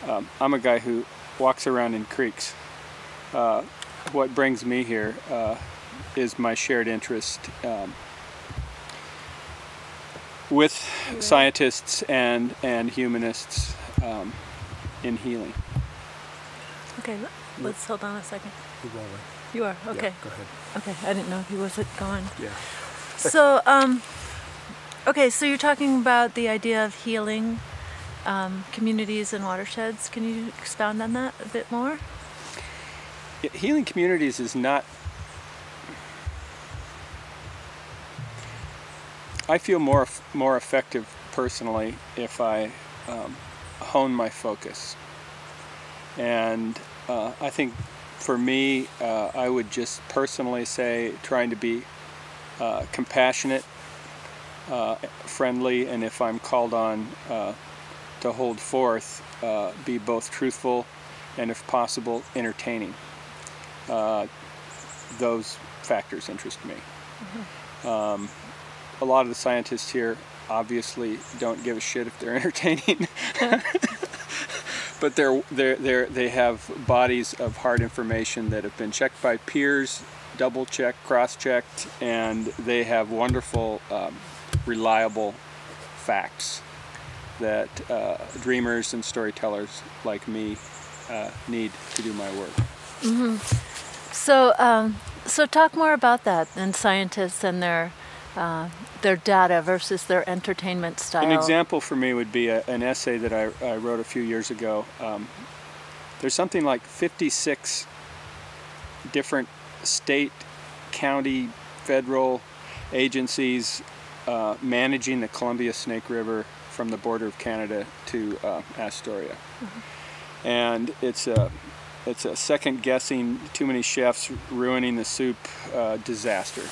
I'm a guy who walks around in creeks. What brings me here is my shared interest with scientists and humanists in healing. Okay, let's hold on a second. You're rolling. You are? Okay. Yeah, go ahead. Okay, I didn't know if he wasn't going. Yeah. So, okay, so you're talking about the idea of healing communities and watersheds. Can you expound on that a bit more? Yeah, healing communities is not... I feel more effective personally if I hone my focus. And I think for me, I would just personally say trying to be compassionate, friendly, and if I'm called on to hold forth, be both truthful and, if possible, entertaining. Those factors interest me. Mm-hmm. A lot of the scientists here obviously don't give a shit if they're entertaining. But they have bodies of hard information that have been checked by peers, double-checked, cross-checked, and they have wonderful, reliable facts that dreamers and storytellers like me need to do my work. Mm-hmm. So talk more about that and scientists and their data versus their entertainment style. An example for me would be an essay that I wrote a few years ago. There's something like 56 different state, county, federal agencies managing the Columbia Snake River from the border of Canada to Astoria. Mm-hmm. And it's a second-guessing, too many chefs ruining the soup disaster.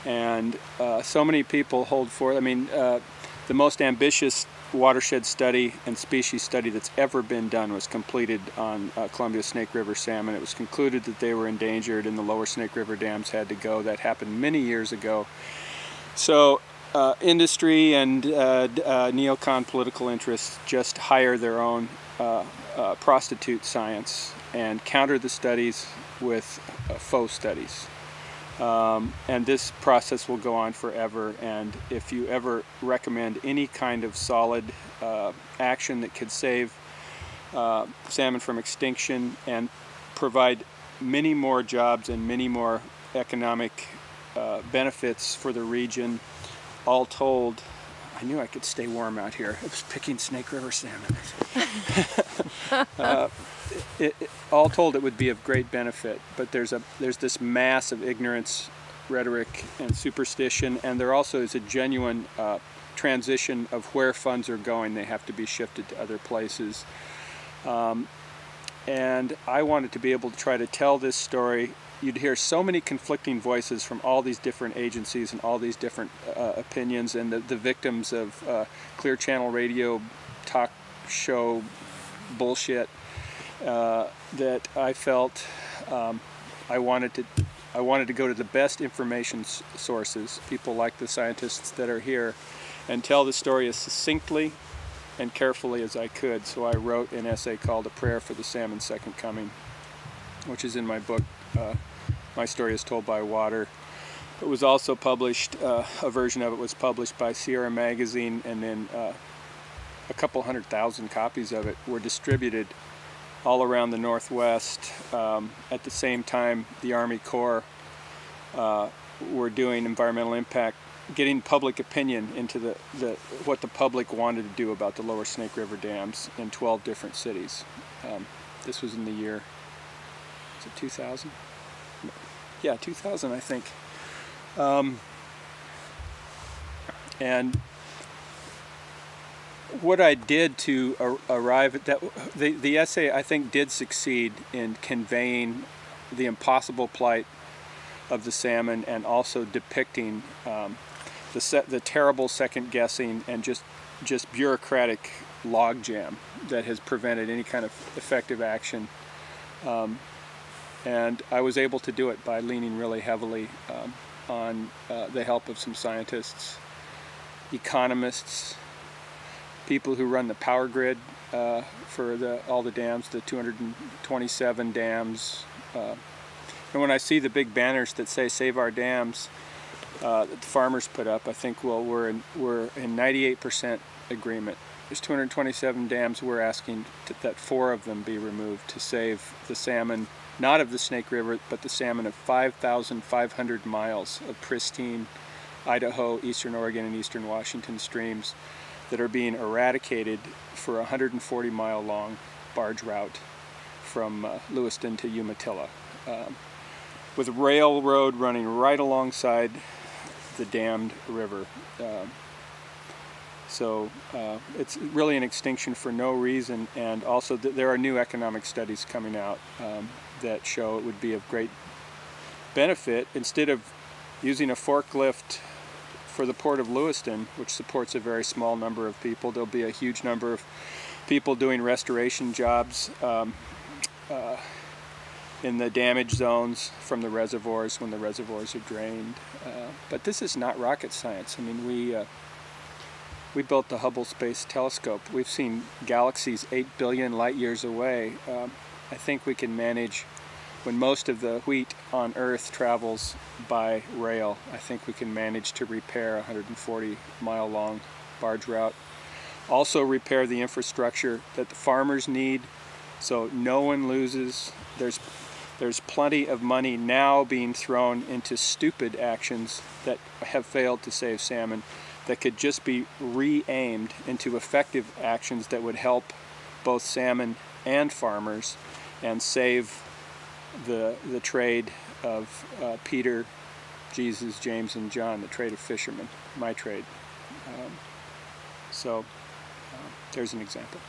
And so many people hold forth. I mean, the most ambitious watershed study and species study that's ever been done was completed on Columbia Snake River salmon. It was concluded that they were endangered and the lower Snake River dams had to go. That happened many years ago. So industry and neocon political interests just hire their own prostitute science and counter the studies with faux studies. And this process will go on forever, and if you ever recommend any kind of solid action that could save salmon from extinction and provide many more jobs and many more economic benefits for the region, all told, I knew I could stay warm out here. I was picking Snake River salmon. All told, it would be of great benefit, but there's this mass of ignorance, rhetoric, and superstition, and there also is a genuine transition of where funds are going. They have to be shifted to other places. And I wanted to be able to try to tell this story. You'd hear so many conflicting voices from all these different agencies and all these different opinions, and the victims of Clear Channel radio talk show bullshit. That I felt I wanted to go to the best information sources, people like the scientists that are here, and tell the story as succinctly and carefully as I could. So I wrote an essay called A Prayer for the Salmon's Second Coming, which is in my book, My Story is Told by Water. It was also published, a version of it was published by Sierra Magazine, and then a couple 100,000 copies of it were distributed all around the Northwest. At the same time, the Army Corps were doing environmental impact, getting public opinion into what the public wanted to do about the lower Snake River dams in 12 different cities. This was in the year, is it 2000? Yeah, 2000, I think. And what I did to arrive at that, the essay I think did succeed in conveying the impossible plight of the salmon and also depicting the terrible second guessing and just bureaucratic logjam that has prevented any kind of effective action. And I was able to do it by leaning really heavily on the help of some scientists, economists, people who run the power grid for all the dams, the 227 dams. And when I see the big banners that say "Save our dams," that the farmers put up, I think, well, we're in 98% agreement. There's 227 dams. We're asking that 4 of them be removed to save the salmon, not of the Snake River, but the salmon of 5,500 miles of pristine Idaho, Eastern Oregon, and Eastern Washington streams that are being eradicated for a 140-mile long barge route from Lewiston to Umatilla, with a railroad running right alongside the dammed river. So it's really an extinction for no reason, and also there are new economic studies coming out that show it would be of great benefit. Instead of using a forklift for the Port of Lewiston, which supports a very small number of people, there'll be a huge number of people doing restoration jobs in the damage zones from the reservoirs when the reservoirs are drained. But this is not rocket science. I mean, we built the Hubble Space Telescope. We've seen galaxies 8 billion light years away. I think we can manage, when most of the wheat on Earth travels by rail, I think we can manage to repair a 140-mile long barge route. Also repair the infrastructure that the farmers need, so no one loses. There's plenty of money now being thrown into stupid actions that have failed to save salmon, that could just be re-aimed into effective actions that would help both salmon and farmers and save the trade of Peter, Jesus, James, and John, the trade of fishermen, my trade. So there's an example.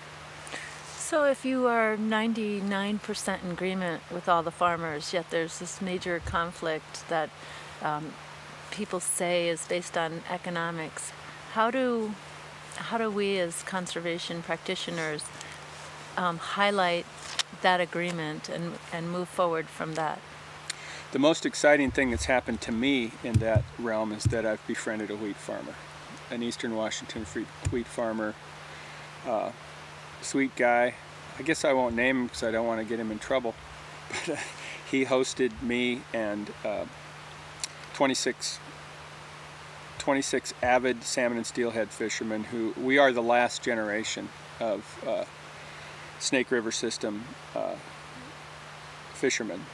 So if you are 99% in agreement with all the farmers, yet there's this major conflict that people say is based on economics, how do we as conservation practitioners highlight that agreement and move forward from that? The most exciting thing that's happened to me in that realm is that I've befriended a wheat farmer, an Eastern Washington wheat farmer, sweet guy. I guess I won't name him because I don't want to get him in trouble, but he hosted me and 26 avid salmon and steelhead fishermen who, we are the last generation of Snake River system fishermen.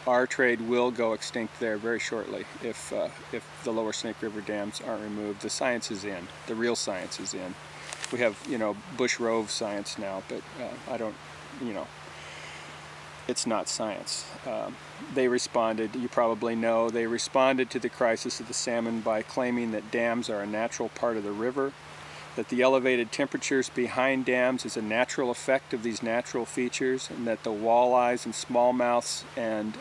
Our trade will go extinct there very shortly if the lower Snake River dams aren't removed. The science is in. The real science is in. We have, bush rove science now, but I don't, it's not science. They responded, you probably know, they responded to the crisis of the salmon by claiming that dams are a natural part of the river, that the elevated temperatures behind dams is a natural effect of these natural features, and that the walleyes and smallmouths and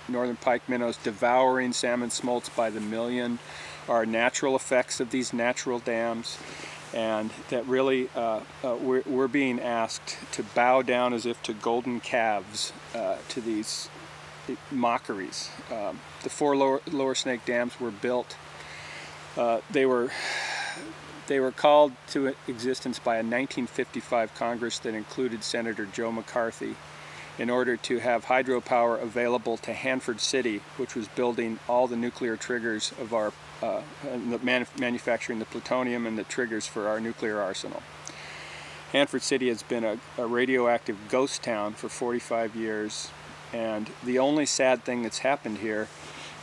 northern pike minnows devouring salmon smolts by the million are natural effects of these natural dams, and that really we're being asked to bow down as if to golden calves to these mockeries. The 4 lower Snake dams were built. They were called to existence by a 1955 Congress that included Senator Joe McCarthy in order to have hydropower available to Hanford City, which was building all the nuclear triggers of our manufacturing the plutonium and the triggers for our nuclear arsenal. Hanford City has been a radioactive ghost town for 45 years, and the only sad thing that's happened here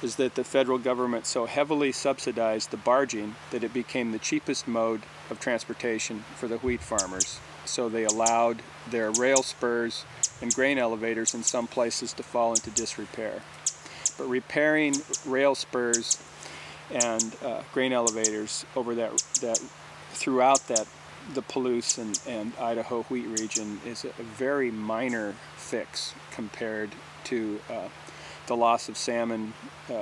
is that the federal government so heavily subsidized the barging that it became the cheapest mode of transportation for the wheat farmers. So they allowed their rail spurs and grain elevators in some places to fall into disrepair. But repairing rail spurs and grain elevators over throughout the Palouse and Idaho wheat region is a very minor fix compared to the loss of salmon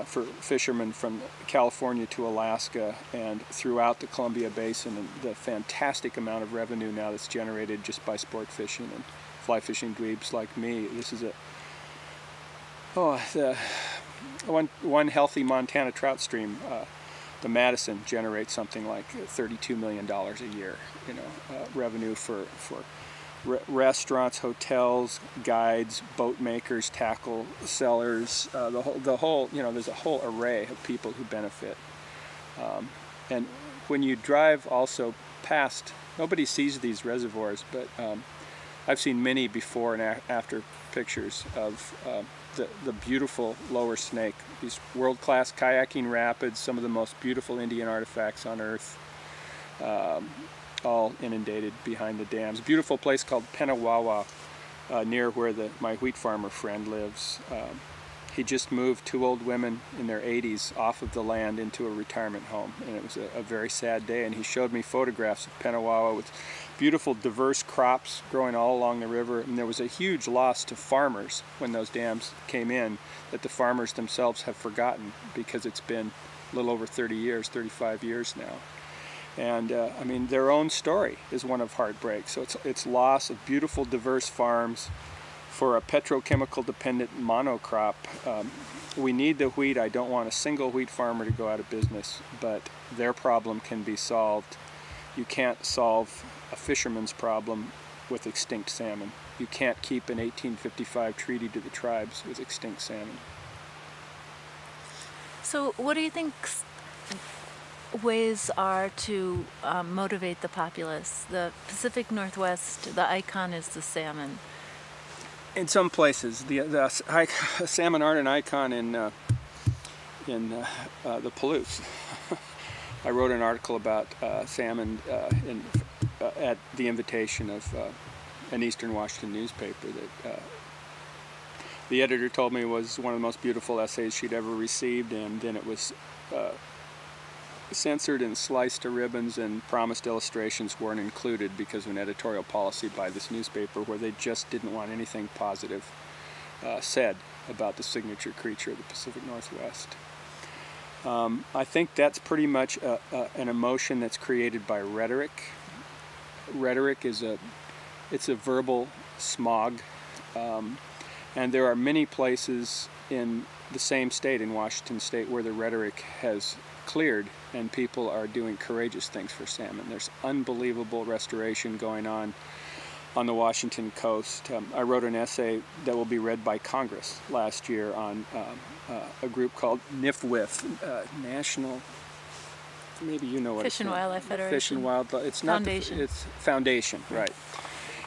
for fishermen from California to Alaska and throughout the Columbia Basin, and the fantastic amount of revenue now that's generated just by sport fishing and fly fishing dweebs like me. This is one healthy Montana trout stream, the Madison, generates something like $32 million a year, revenue for restaurants, hotels, guides, boat makers, tackle sellers, the whole, you know, there's a whole array of people who benefit. And when you drive also past, nobody sees these reservoirs, but I've seen many before and after pictures of the beautiful Lower Snake, these world-class kayaking rapids, some of the most beautiful Indian artifacts on earth, all inundated behind the dams. A beautiful place called Penawawa, near where my wheat farmer friend lives. He just moved 2 old women in their 80s off of the land into a retirement home, and it was a very sad day. And he showed me photographs of Penawawa with beautiful diverse crops growing all along the river, and there was a huge loss to farmers when those dams came in that the farmers themselves have forgotten, because it's been a little over 30 years, 35 years now. And I mean, their own story is one of heartbreak. So it's loss of beautiful diverse farms for a petrochemical dependent monocrop. We need the wheat. I don't want a single wheat farmer to go out of business, but their problem can be solved. You can't solve a fisherman's problem with extinct salmon. You can't keep an 1855 treaty to the tribes with extinct salmon. So what do you think ways are to motivate the populace? The Pacific Northwest, the icon is the salmon. In some places, the salmon aren't an icon in the Palouse. I wrote an article about salmon at the invitation of an Eastern Washington newspaper that the editor told me was one of the most beautiful essays she'd ever received, and then it was censored and sliced to ribbons, and promised illustrations weren't included because of an editorial policy by this newspaper where they just didn't want anything positive said about the signature creature of the Pacific Northwest. I think that's pretty much an emotion that's created by rhetoric. Rhetoric is it's a verbal smog, and there are many places in the same state, in Washington State, where the rhetoric has cleared and people are doing courageous things for salmon. There's unbelievable restoration going on the Washington coast. I wrote an essay that will be read by Congress last year on a group called NIFWIF, National, maybe you know what Fish and Wildlife Federation. Fish and Wildlife. It's not Foundation. It's Foundation, right?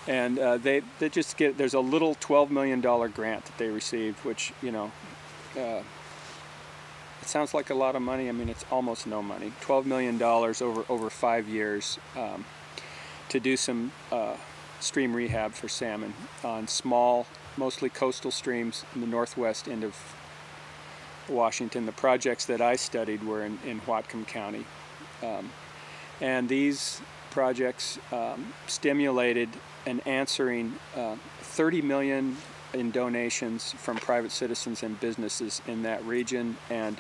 And they just get, there's a little $12 million grant that they received, which, you know, it sounds like a lot of money. I mean, it's almost no money. $12 million over 5 years to do some stream rehab for salmon on small, mostly coastal streams in the northwest end of Washington. The projects that I studied were in Whatcom County. And these projects stimulated an answering 30 million in donations from private citizens and businesses in that region, and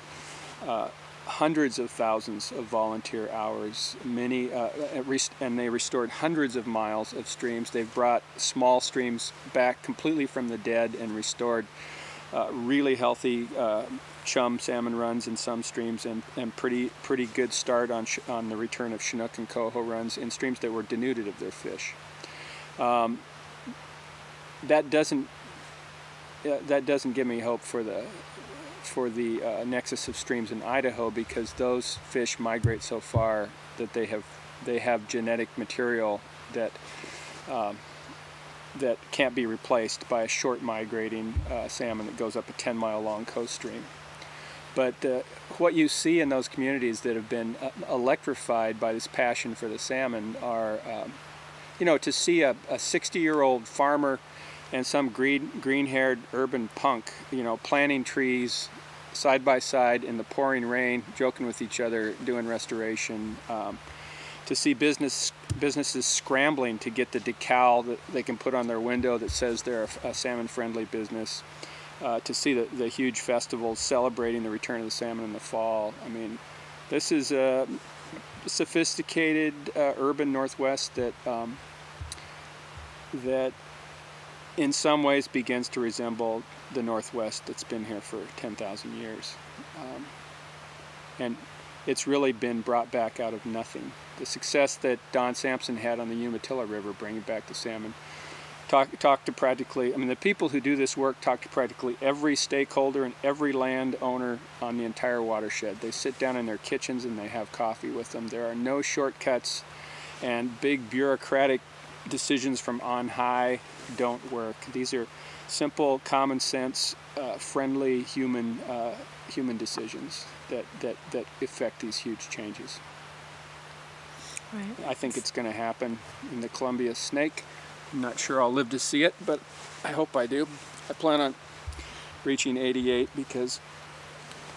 hundreds of thousands of volunteer hours, many, and they restored hundreds of miles of streams. They've brought small streams back completely from the dead and restored really healthy chum salmon runs in some streams, and pretty good start on the return of Chinook and coho runs in streams that were denuded of their fish. That doesn't give me hope for the nexus of streams in Idaho, because those fish migrate so far that they have genetic material that can't be replaced by a short migrating salmon that goes up a 10-mile long coast stream. But what you see in those communities that have been electrified by this passion for the salmon are, you know, to see a 60-year-old farmer and some green-haired urban punk, you know, planting trees side by side in the pouring rain, joking with each other, doing restoration. To see businesses scrambling to get the decal that they can put on their window that says they're a salmon-friendly business. To see the huge festivals celebrating the return of the salmon in the fall. I mean, this is a sophisticated urban Northwest that in some ways begins to resemble the Northwest that's been here for 10,000 years. And it's really been brought back out of nothing. The success that Don Sampson had on the Umatilla River bringing back the salmon talk to practically, I mean, the people who do this work talk to practically every stakeholder and every landowner on the entire watershed. They sit down in their kitchens and they have coffee with them. There are no shortcuts, and big bureaucratic decisions from on high don't work. These are simple, common sense, friendly human decisions that affect these huge changes. Right. I think it's going to happen in the Columbia snake. I'm not sure I'll live to see it, but I hope I do. I plan on reaching 88 because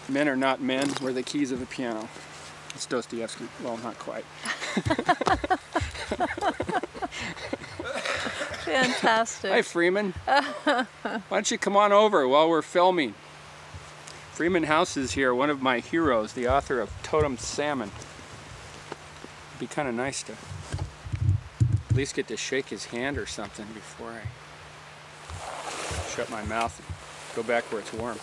men are not men, we're the keys of the piano. It's Dostoevsky. Well, not quite. Fantastic. Hi, Freeman. Why don't you come on over while we're filming? Freeman House is here, one of my heroes, the author of Totem Salmon. It'd be kind of nice to at least get to shake his hand or something before I shut my mouth and go back where it's warm.